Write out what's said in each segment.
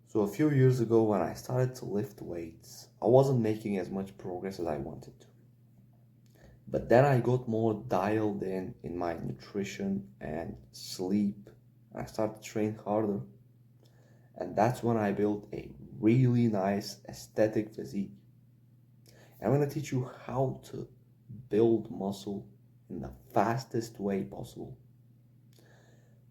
So a few years ago, when I started to lift weights, I wasn't making as much progress as I wanted to. But then I got more dialed in my nutrition and sleep. I started to train harder, and that's when I built a really nice aesthetic physique. I'm gonna teach you how to build muscle in the fastest way possible.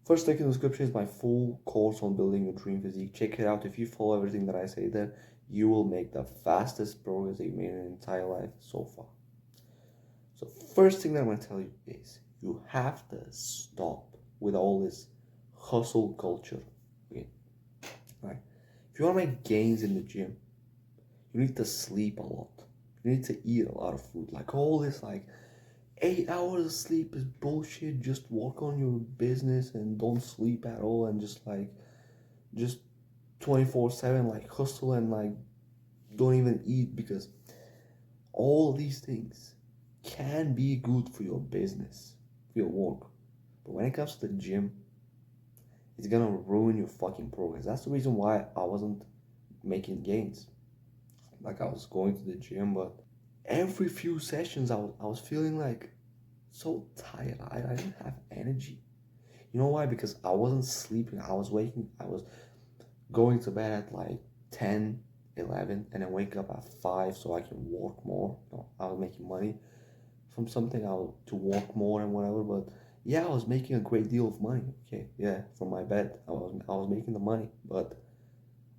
First link in the description is my full course on building your dream physique. Check it out. If you follow everything that I say there, you will make the fastest progress that you made in your entire life so far. So first thing that I'm going to tell you is you have to stop with all this hustle culture. Okay, right? If you want to make gains in the gym, you need to sleep a lot. You need to eat a lot of food. Like all this, like 8 hours of sleep is bullshit. Just work on your business and don't sleep at all, and just 24/7 like hustle and like don't even eat, because all these things can be good for your business, for your work. But when it comes to the gym, it's gonna ruin your fucking progress. That's the reason why I wasn't making gains. Like I was going to the gym, but every few sessions I was feeling like so tired. I didn't have energy. You know why? Because I wasn't sleeping. I was going to bed at like 10, 11, and then wake up at 5 so I can work more. I was making money from something out to work more and whatever. But yeah, I was making a great deal of money. Okay, yeah, from my bed, I was making the money, but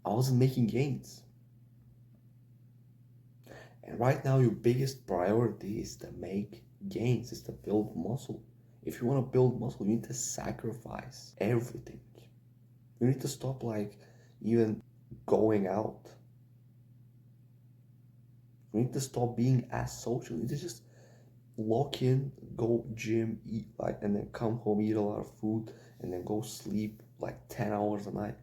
I wasn't making gains. And right now, your biggest priority is to make gains, is to build muscle. If you want to build muscle, you need to sacrifice everything. You need to stop like even going out. You need to stop being as social. You need to just lock in, go gym, eat like, and then come home, eat a lot of food, and then go sleep like 10 hours a night.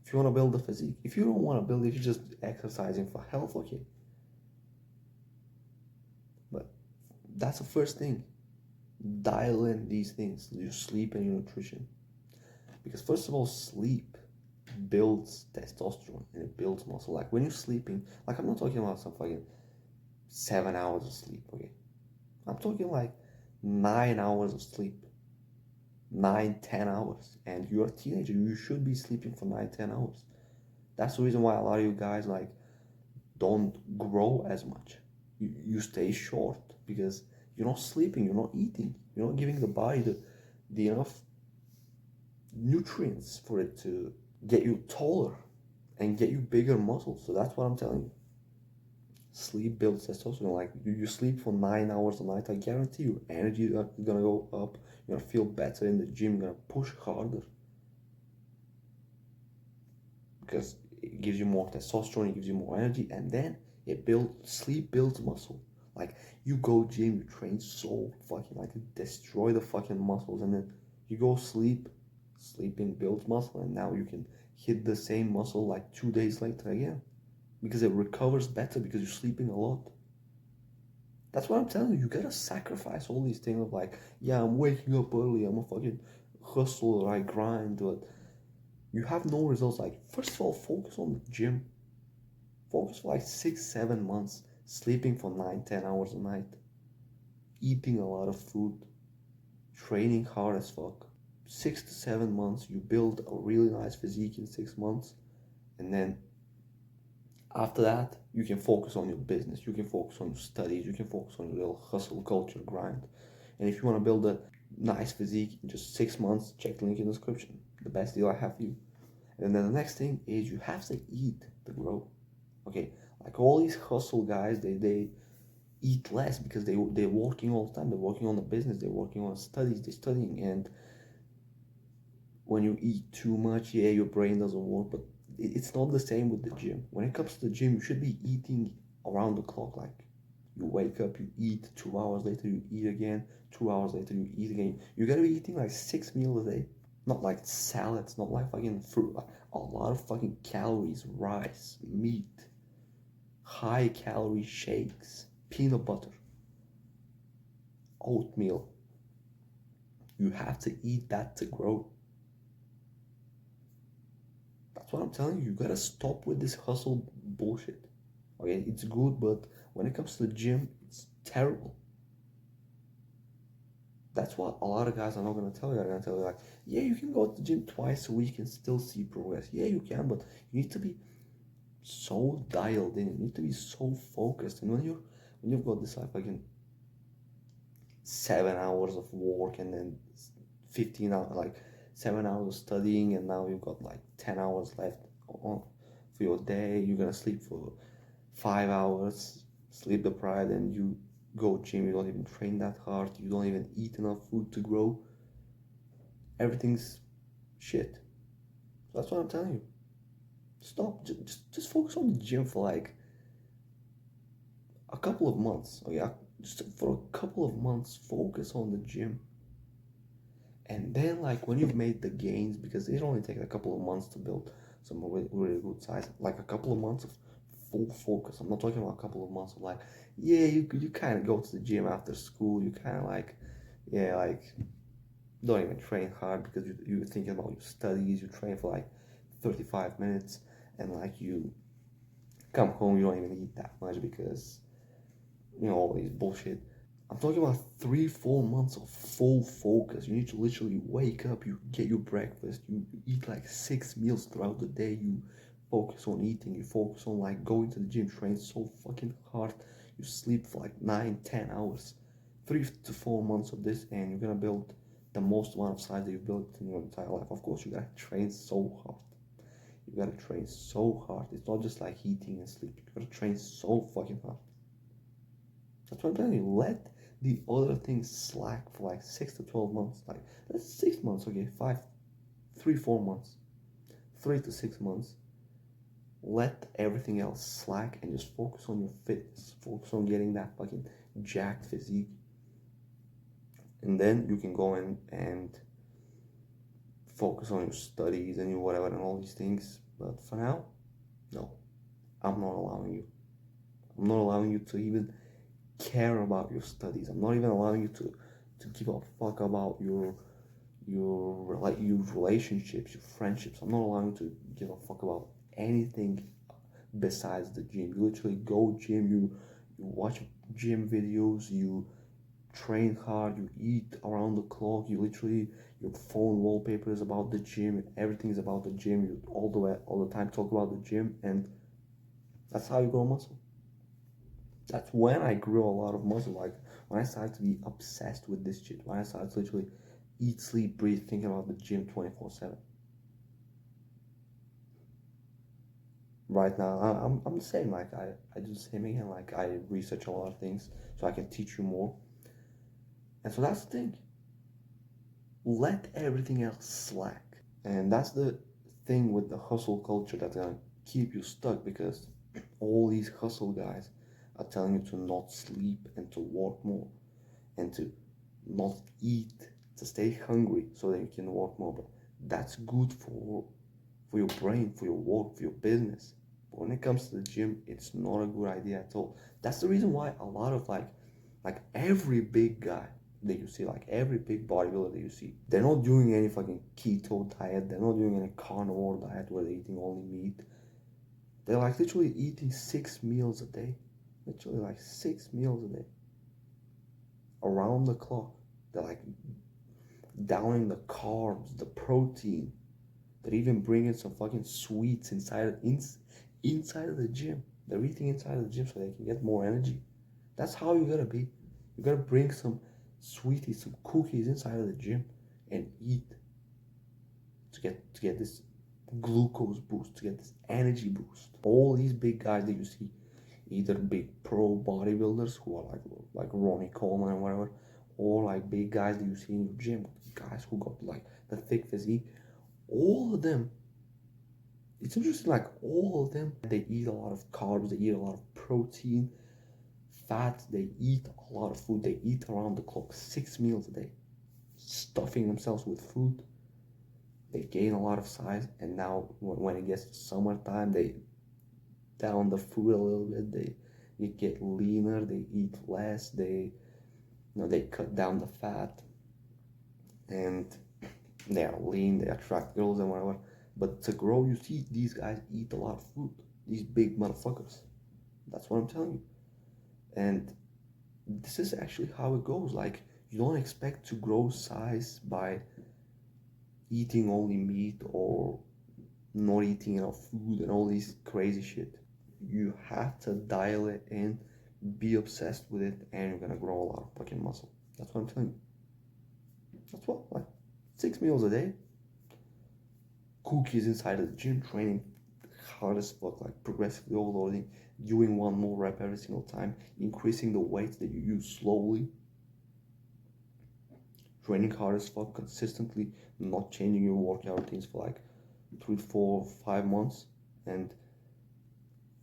If you want to build a physique, if you don't want to build it, you're just exercising for health, okay. But that's the first thing. Dial in these things, your sleep and your nutrition. Because first of all, sleep builds testosterone and it builds muscle. Like when you're sleeping, like I'm not talking about some fucking 7 hours of sleep, okay? I'm talking like 9 hours of sleep. 9, 10 hours, and you're a teenager, you should be sleeping for 9, 10 hours. That's the reason why a lot of you guys like don't grow as much. You stay short because you're not sleeping, you're not eating, you're not giving the body the enough nutrients for it to get you taller and get you bigger muscles. So that's what I'm telling you. Sleep builds testosterone. Like you sleep for 9 hours a night, I guarantee you energy is gonna go up. You're gonna feel better in the gym. You're gonna push harder because it gives you more testosterone. It gives you more energy, and then it builds sleep builds muscle. Like you go gym, you train so fucking like you destroy the fucking muscles, and then you go sleep. Sleeping builds muscle, and now you can hit the same muscle like 2 days later again because it recovers better because you're sleeping a lot. That's what I'm telling you. You gotta sacrifice all these things of like, yeah, I'm waking up early, I'm a fucking hustler, I grind, but you have no results. Like, first of all, focus on the gym. Focus for like 6, 7 months, sleeping for 9, 10 hours a night, eating a lot of food, training hard as fuck. 6 to 7 months, you build a really nice physique in 6 months, and then after that, you can focus on your business, you can focus on your studies, you can focus on your little hustle culture grind. And if you want to build a nice physique in just 6 months, check the link in the description. The best deal I have for you. And then the next thing is you have to eat to grow. Okay, like all these hustle guys, they eat less because they're working all the time. They're working on the business, they're working on studies, they're studying. And when you eat too much, yeah, your brain doesn't work, but it's not the same with the gym. When it comes to the gym, you should be eating around the clock. Like you wake up, you eat, 2 hours later you eat again, 2 hours later you eat again. You gotta be eating like 6 meals a day. Not like salads, not like fucking fruit, like a lot of fucking calories, rice, meat, high calorie shakes, peanut butter, oatmeal. You have to eat that to grow. That's what I'm telling you. You gotta stop with this hustle bullshit. Okay, it's good, but when it comes to the gym, it's terrible. That's what a lot of guys are not gonna tell you. They're gonna tell you like, yeah, you can go to the gym twice a week and still see progress. Yeah, you can, but you need to be so dialed in. You need to be so focused. And when you've got this like fucking 7 hours of work and then 15 hours, like 7 hours of studying, and now you've got like 10 hours left on, for your day. You're gonna sleep for 5 hours, sleep deprived, and you go gym. You don't even train that hard. You don't even eat enough food to grow. Everything's shit. So that's what I'm telling you. Stop. Just focus on the gym for like a couple of months. Okay, just for a couple of months, focus on the gym. And then, like, when you've made the gains, because it only takes a couple of months to build some really, really good size, like a couple of months of full focus. I'm not talking about a couple of months of like, yeah, you kind of go to the gym after school. You kind of like, yeah, like, don't even train hard because you're thinking about your studies. You train for like 35 minutes, and like you come home, you don't even eat that much because, all these bullshit. I'm talking about 3 4 months of full focus. You need to literally wake up, you get your breakfast, you eat like 6 meals throughout the day, you focus on eating, you focus on like going to the gym, train so fucking hard, you sleep for like 9 10 hours. 3 to 4 months of this, and you're gonna build the most amount of size that you've built in your entire life. Of course, you gotta train so hard. You gotta train so hard. It's not just like eating and sleeping. You gotta train so fucking hard. That's what I'm telling you. Let the other things slack for like 6 to 12 months. Like that's 6 months, okay, 4 months, 3 to 6 months. Let everything else slack and just focus on your fitness. Focus on getting that fucking jacked physique. And then you can go in and focus on your studies and your whatever and all these things. But for now, no. I'm not allowing you. I'm not allowing you to even care about your studies. I'm not even allowing you to give a fuck about your relationships, your friendships. I'm not allowing you to give a fuck about anything besides the gym. You literally go gym, you watch gym videos, you train hard, you eat around the clock, you literally your phone wallpaper is about the gym, everything is about the gym, you all the time talk about the gym, and that's how you grow muscle. That's when I grew a lot of muscle. Like when I started to be obsessed with this shit. When I started to literally eat, sleep, breathe, thinking about the gym 24/7. Right now, I'm the same. Like I do the same again. Like I research a lot of things so I can teach you more. And so that's the thing. Let everything else slack. And that's the thing with the hustle culture that's gonna keep you stuck, because all these hustle guys are telling you to not sleep and to work more and to not eat, to stay hungry so that you can work more. But that's good for your brain, for your work, for your business. But when it comes to the gym, it's not a good idea at all. That's the reason why a lot of like every big guy that you see, like every big bodybuilder that you see, they're not doing any fucking keto diet, they're not doing any carnivore diet where they're eating only meat. They're like literally eating 6 meals a day. Literally like 6 meals a day. Around the clock. They're like downing the carbs, the protein. They're even bringing some fucking sweets inside of the gym. They're eating inside of the gym so they can get more energy. That's how you gotta be. You gotta bring some sweeties, some cookies inside of the gym and eat to get this glucose boost, to get this energy boost. All these big guys that you see, either big pro bodybuilders who are like Ronnie Coleman and whatever, or like big guys that you see in your gym, guys who got like the thick physique, all of them, it's interesting, like all of them, they eat a lot of carbs, they eat a lot of protein, fat, they eat a lot of food, they eat around the clock, 6 meals a day, stuffing themselves with food. They gain a lot of size, and now when it gets to summertime, they down the food a little bit, they get leaner, they eat less, they cut down the fat, and they are lean, they attract girls and whatever. But to grow, you see, these guys eat a lot of food. These big motherfuckers. That's what I'm telling you. And this is actually how it goes. Like, you don't expect to grow size by eating only meat or not eating enough food and all these crazy shit. You have to dial it in, be obsessed with it, and you're gonna grow a lot of fucking muscle. That's what I'm telling you. That's what, like, 6 meals a day, cookies inside of the gym, training hard as fuck, like progressively overloading, doing one more rep every single time, increasing the weights that you use slowly, training hard as fuck consistently, not changing your workout routines for like 3, 4, 5 months, and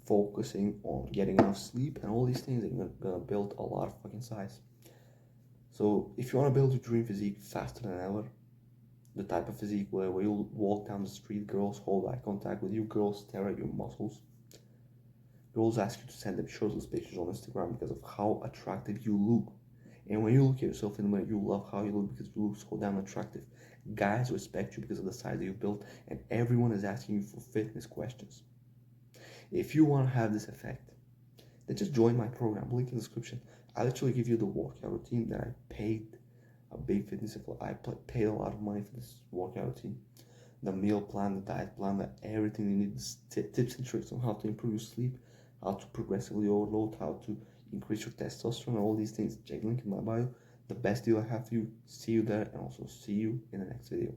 focusing on getting enough sleep and all these things, and you're gonna build a lot of fucking size. So if you want to build your dream physique faster than ever, the type of physique where you walk down the street, girls hold eye contact with you, girls stare at your muscles, girls ask you to send them shirtless pictures on Instagram because of how attractive you look. And when you look at yourself in the mirror, you love how you look because you look so damn attractive. Guys respect you because of the size that you built, and everyone is asking you for fitness questions. If you want to have this effect, then just join my program. Link in the description. I literally give you the workout routine that I paid a big fitness. I paid a lot of money for this workout routine. The meal plan, the diet plan, everything you need, tips and tricks on how to improve your sleep, how to progressively overload, how to increase your testosterone, all these things. Check link in my bio. The best deal I have for you. See you there, and also see you in the next video.